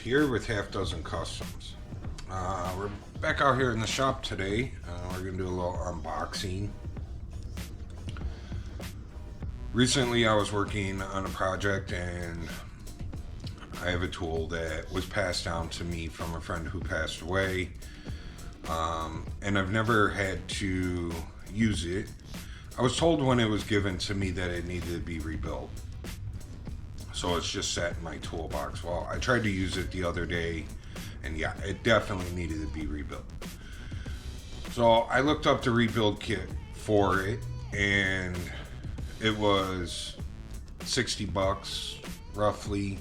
here with Half Dozen Customs. We're back out here in the shop today. We're going to do a little unboxing. Recently I was working on a project and I have a tool that was passed down to me from a friend who passed away. And I've never had to use it. I was told when it was given to me that it needed to be rebuilt. So it's just sat in my toolbox. Well, I tried to use it the other day, and yeah, it definitely needed to be rebuilt. So I looked up the rebuild kit for it, and it was 60 bucks roughly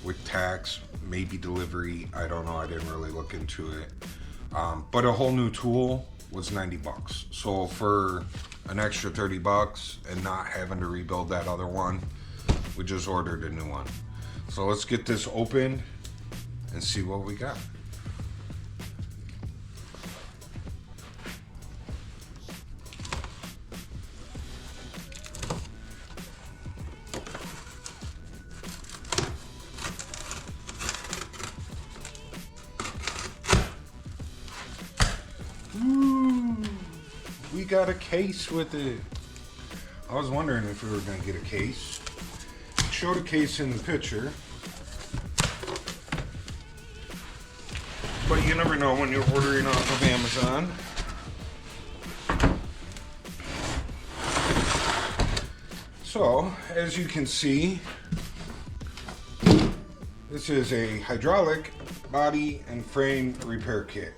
with tax, maybe delivery. I don't know, I didn't really look into it. But a whole new tool was 90 bucks. So for an extra 30 bucks and not having to rebuild that other one, we just ordered a new one. So let's get this opened and see what we got. Ooh, we got a case with it. I was wondering if we were gonna get a case. Showed a case in the picture, but you never know when you're ordering off of Amazon. So, as you can see, this is a hydraulic body and frame repair kit.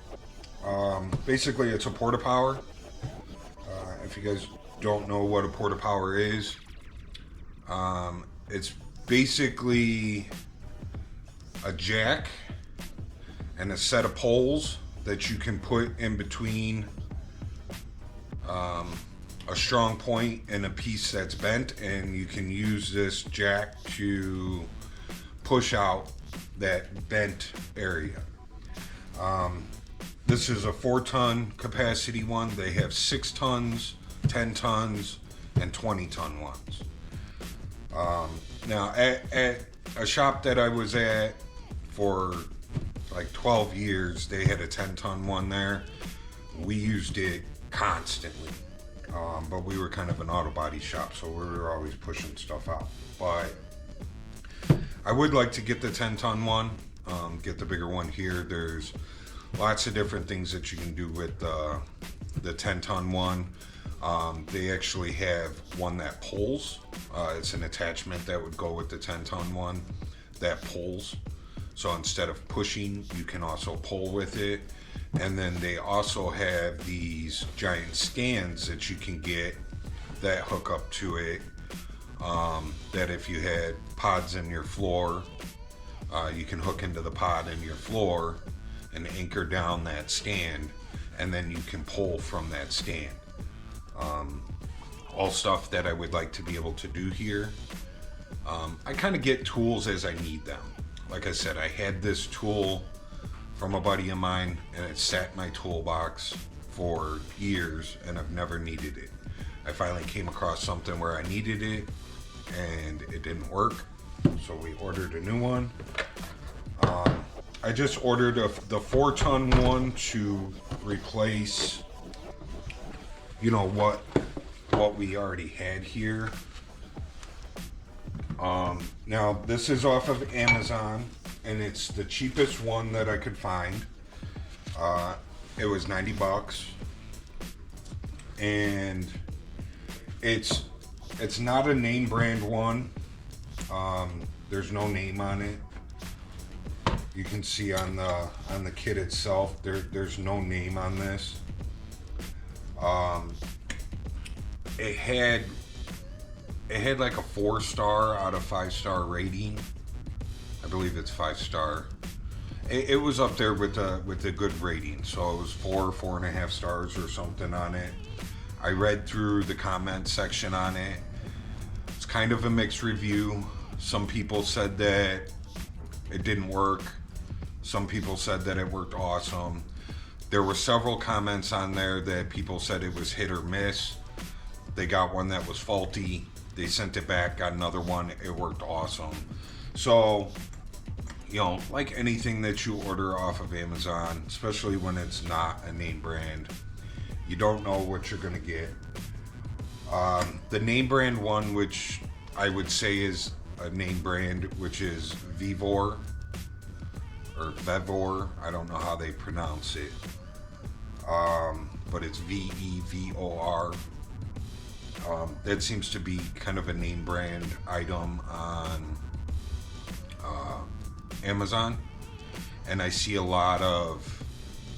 Basically, it's a portapower. If you guys don't know what a portapower is, it's basically a jack and a set of poles that you can put in between a strong point and a piece that's bent, and you can use this jack to push out that bent area. This is a 4-ton capacity one. They have 6 tons, 10 tons, and 20-ton ones. Now at a shop that I was at for like 12 years, they had a 10-ton one there. We used it constantly, but we were kind of an Autobody shop, so we were always pushing stuff out. But I would like to get the 10-ton one, get the bigger one here. There's lots of different things that you can do with the 10-ton one. They actually have one that pulls. It's an attachment that would go with the 10-ton one that pulls. So instead of pushing, you can also pull with it. And then they also have these giant stands that you can get that hook up to it. That if you had pods in your floor, you can hook into the pod in your floor and anchor down that stand, and then you can pull from that stand. All stuff that I would like to be able to do here. I kind of get tools as I need them. Like I said, I had this tool from a buddy of mine, and it sat in my toolbox for years, and I've never needed it. I finally came across something where I needed it, and it didn't work, so we ordered a new one. I just ordered the 4-ton one to replace, you know, what we already had here. Now this is off of Amazon, and it's the cheapest one that I could find. It was 90 bucks, and it's not a name brand one. There's no name on it. You can see on the kit itself, there's no name on this. It had like a 4-star out of 5-star rating. I believe it's 5-star. It was up there with the good rating, so it was 4.5 stars or something on it. I read through the comment section on it. It's kind of a mixed review. Some people said that it didn't work. Some people said that it worked awesome. There were several comments on there that people said it was hit or miss. They got one that was faulty. They sent it back, got another one. It worked awesome. So you know, like anything that you order off of Amazon, especially when it's not a name brand, you don't know what you're going to get. The name brand one, which I would say is a name brand, which is Vevor, or Vevor, I don't know how they pronounce it, but it's Vevor. That seems to be kind of a name brand item on Amazon, and I see a lot of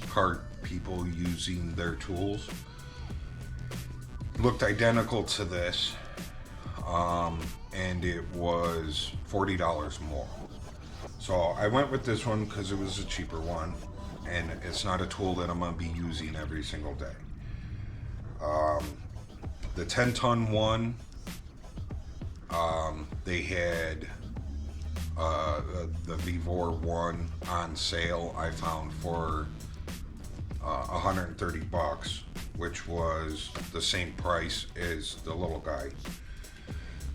cart people using their tools. Looked identical to this, and it was $40 more. So I went with this one because it was a cheaper one, and it's not a tool that I'm going to be using every single day. The 10-ton one, they had the Vevor one on sale, I found for $130, which was the same price as the little guy.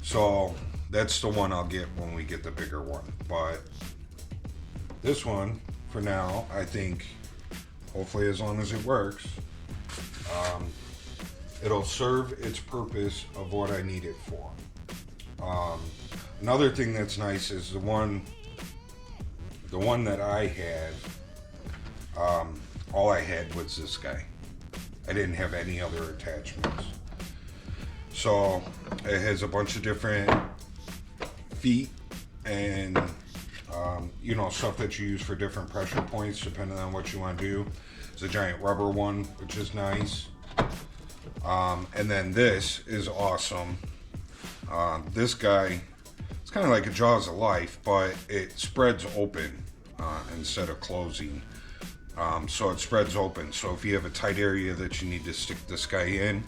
So that's the one I'll get when we get the bigger one. But this one, for now, I think, hopefully as long as it works, it'll serve its purpose of what I need it for. Another thing that's nice is the one that I had, all I had was this guy. I didn't have any other attachments. So it has a bunch of different feet and you know, stuff that you use for different pressure points depending on what you want to do. It's a giant rubber one, which is nice. And then this is awesome. This guy, it's kind of like a Jaws of Life, but it spreads open instead of closing. So it spreads open. So if you have a tight area that you need to stick this guy in,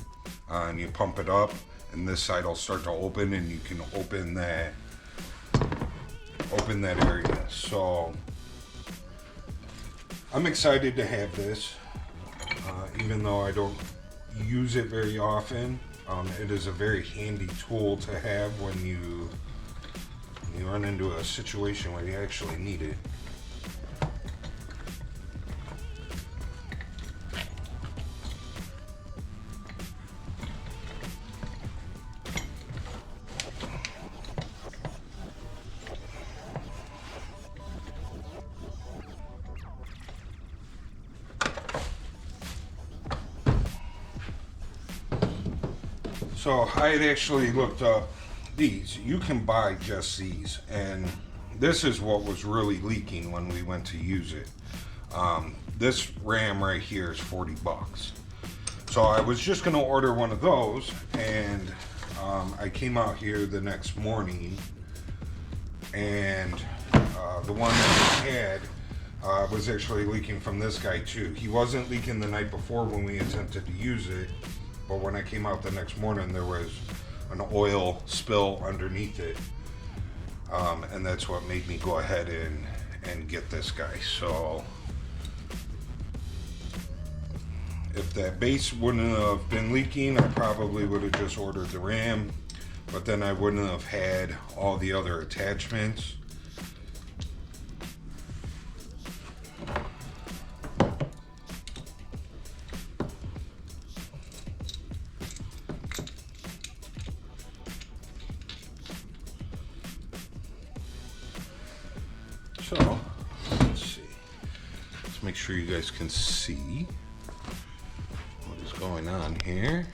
and you pump it up, and this side will start to open, and you can open that area. So I'm excited to have this, even though I don't use it very often. It is a very handy tool to have when you run into a situation where you actually need it. So I had actually looked up these. You can buy just these, and this is what was really leaking when we went to use it. This RAM right here is $40. So I was just going to order one of those, and I came out here the next morning, and the one that we had was actually leaking from this guy too. He wasn't leaking the night before when we attempted to use it, but when I came out the next morning, there was an oil spill underneath it, and that's what made me go ahead and get this guy. So if that base wouldn't have been leaking, I probably would have just ordered the RAM, but then I wouldn't have had all the other attachments. So, let's see. Let's make sure you guys can see what is going on here.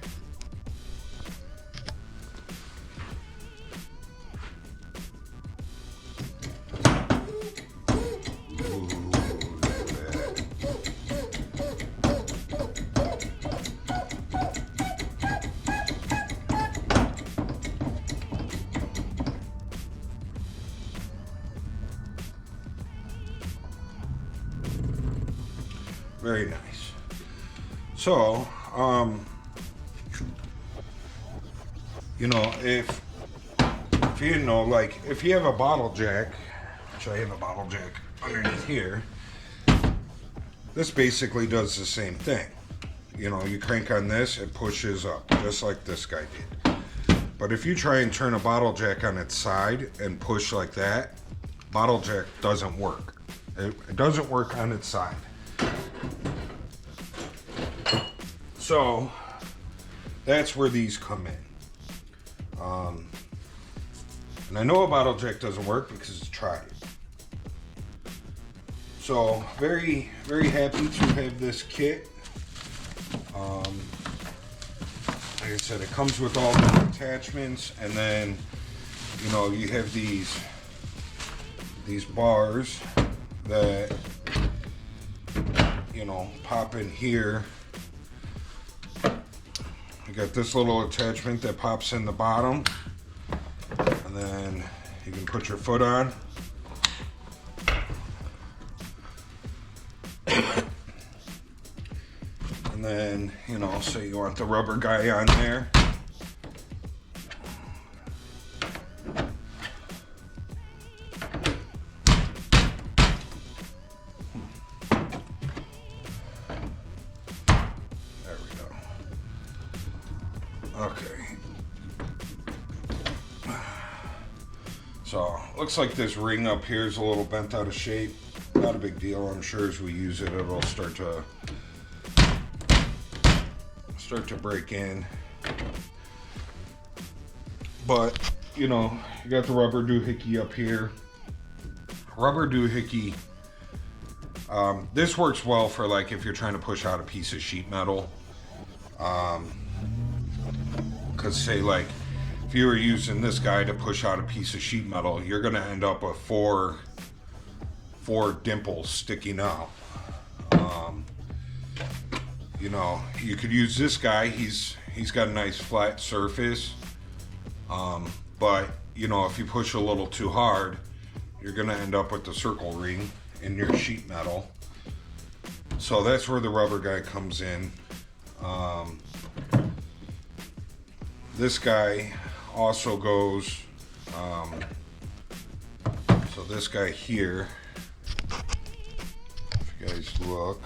Very nice. So, you know, if you didn't know, like, if you have a bottle jack, which I have a bottle jack underneath here, this basically does the same thing. You know, you crank on this, it pushes up, just like this guy did. But if you try and turn a bottle jack on its side and push like that, bottle jack doesn't work. It doesn't work on its side. So that's where these come in. And I know a bottle jack doesn't work because I tried it. So very, very happy to have this kit. Like I said, it comes with all the attachments, and then you know you have these bars that you know pop in here. You got this little attachment that pops in the bottom, and then you can put your foot on. And then, you know, say you want the rubber guy on there. There we go. Okay. So, looks like this ring up here is a little bent out of shape. Not a big deal. I'm sure as we use it, it'll start to break in. But, you know, you got the rubber doohickey up here. Rubber doohickey, this works well for like if you're trying to push out a piece of sheet metal. Because say like, if you were using this guy to push out a piece of sheet metal, you're gonna end up with four dimples sticking out. You know, you could use this guy. He's got a nice flat surface. But you know, if you push a little too hard, you're gonna end up with the circle ring in your sheet metal. So that's where the rubber guy comes in. This guy also goes, so this guy here, if you guys look,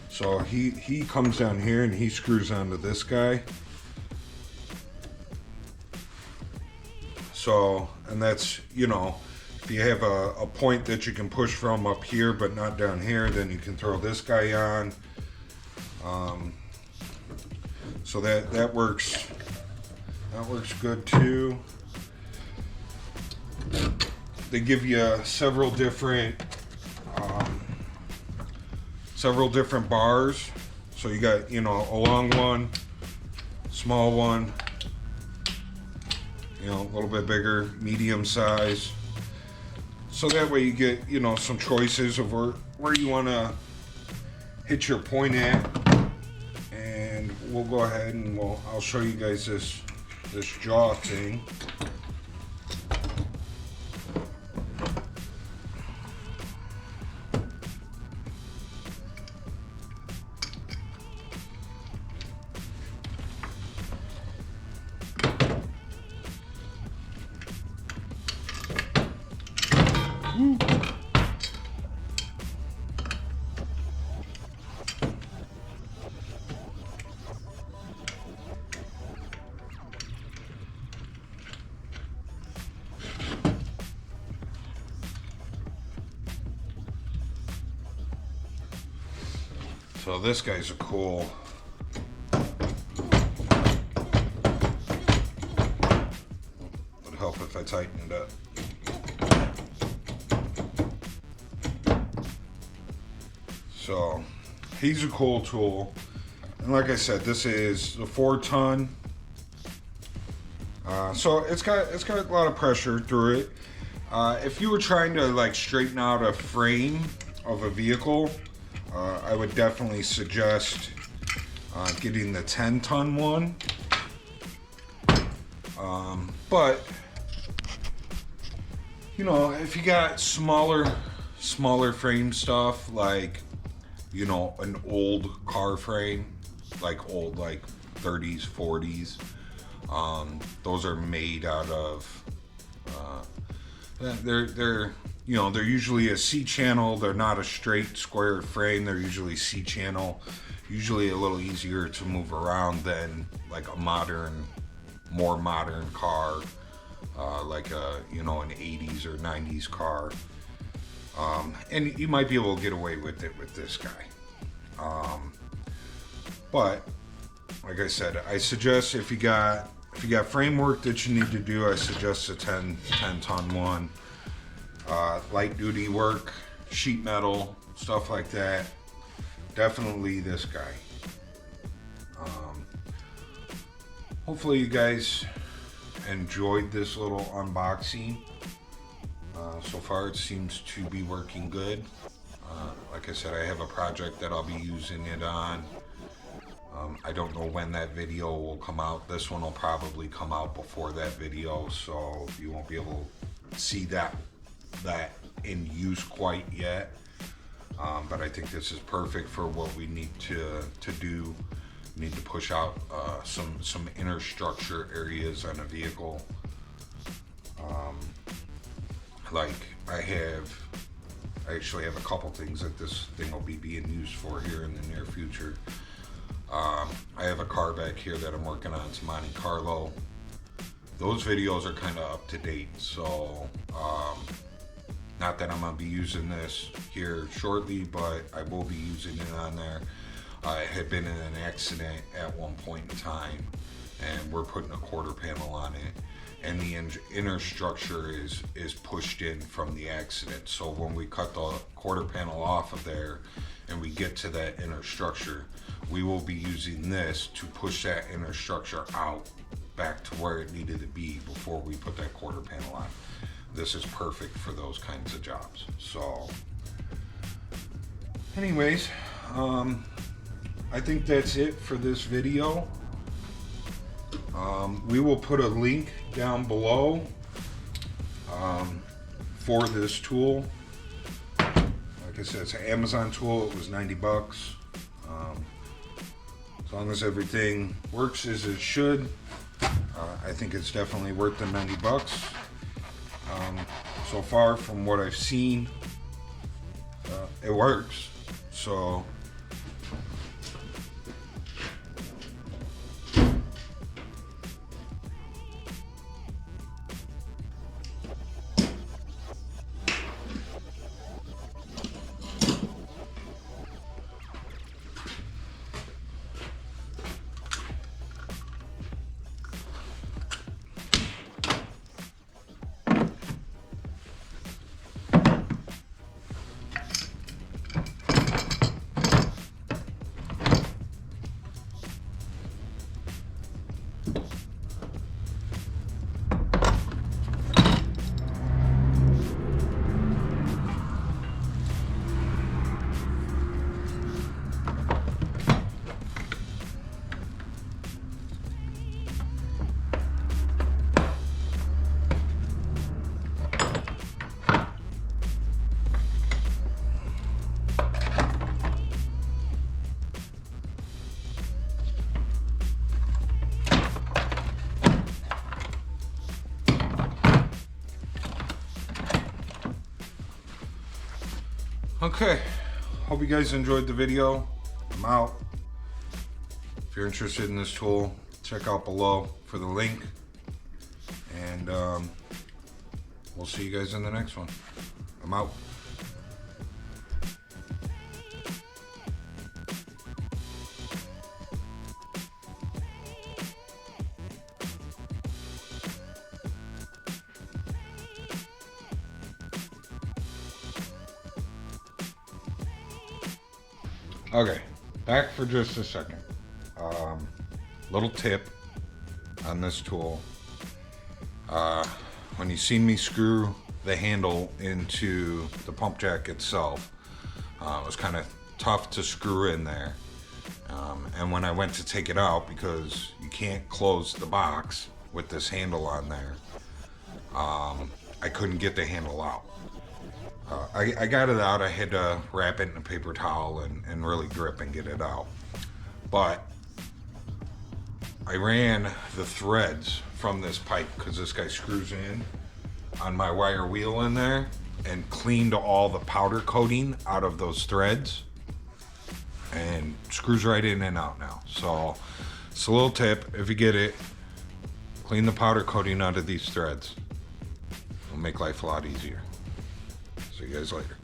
so he comes down here and he screws onto this guy. So, and that's, you know, if you have a point that you can push from up here but not down here, then you can throw this guy on. So that works good too. They give you several different bars. So you got, you know, a long one, small one, you know, a little bit bigger, medium size. So that way you get, you know, some choices of where you want to hit your point at. And we'll go ahead and I'll show you guys this jaw thing. So this guy's a cool. Would help if I tightened up. So he's a cool tool, and like I said, this is the 4-ton. So it's got a lot of pressure through it. If you were trying to like straighten out a frame of a vehicle, I would definitely suggest getting the 10-ton one. But you know, if you got smaller frame stuff, like, you know, an old car frame, like old, like 30s, 40s, those are made out of, they're you know, they're usually a C-channel. They're not a straight square frame. They're usually C-channel, usually a little easier to move around than like a more modern car. like a, you know, an 80s or 90s car. And you might be able to get away with it with this guy. But like I said, I suggest if you got framework that you need to do, I suggest a 10 ton one. Light duty work, sheet metal, stuff like that, definitely this guy. Hopefully you guys enjoyed this little unboxing. So far it seems to be working good. Like I said, I have a project that I'll be using it on. I don't know when that video will come out. This one will probably come out before that video, so you won't be able to see that in use quite yet. But I think this is perfect for what we need to do. We need to push out some inner structure areas on a vehicle. Like I actually have a couple things that this thing will be being used for here in the near future. I have a car back here that I'm working on. It's Monte Carlo. Those videos are kind of up to date, so not that I'm going to be using this here shortly, but I will be using it on there. I had been in an accident at one point in time, and we're putting a quarter panel on it, and the inner structure is pushed in from the accident. So when we cut the quarter panel off of there and we get to that inner structure, we will be using this to push that inner structure out back to where it needed to be before we put that quarter panel on. This is perfect for those kinds of jobs. So anyways, I think that's it for this video. We will put a link down below for this tool. Like I said, it's an Amazon tool. It was 90 bucks. As long as everything works as it should, I think it's definitely worth the 90 bucks. So far from what I've seen, it works. So okay, hope you guys enjoyed the video. I'm out. If you're interested in this tool, check out below for the link, and we'll see you guys in the next one. I'm out. Okay, back for just a second. Little tip on this tool. When you see me screw the handle into the pump jack itself, it was kind of tough to screw in there. And when I went to take it out, because you can't close the box with this handle on there, I couldn't get the handle out. I got it out. I had to wrap it in a paper towel and really grip and get it out. But I ran the threads from this pipe, because this guy screws in on my wire wheel in there, and cleaned all the powder coating out of those threads, and screws right in and out now. So it's a little tip: if you get it, clean the powder coating out of these threads. make life a lot easier. See you guys later.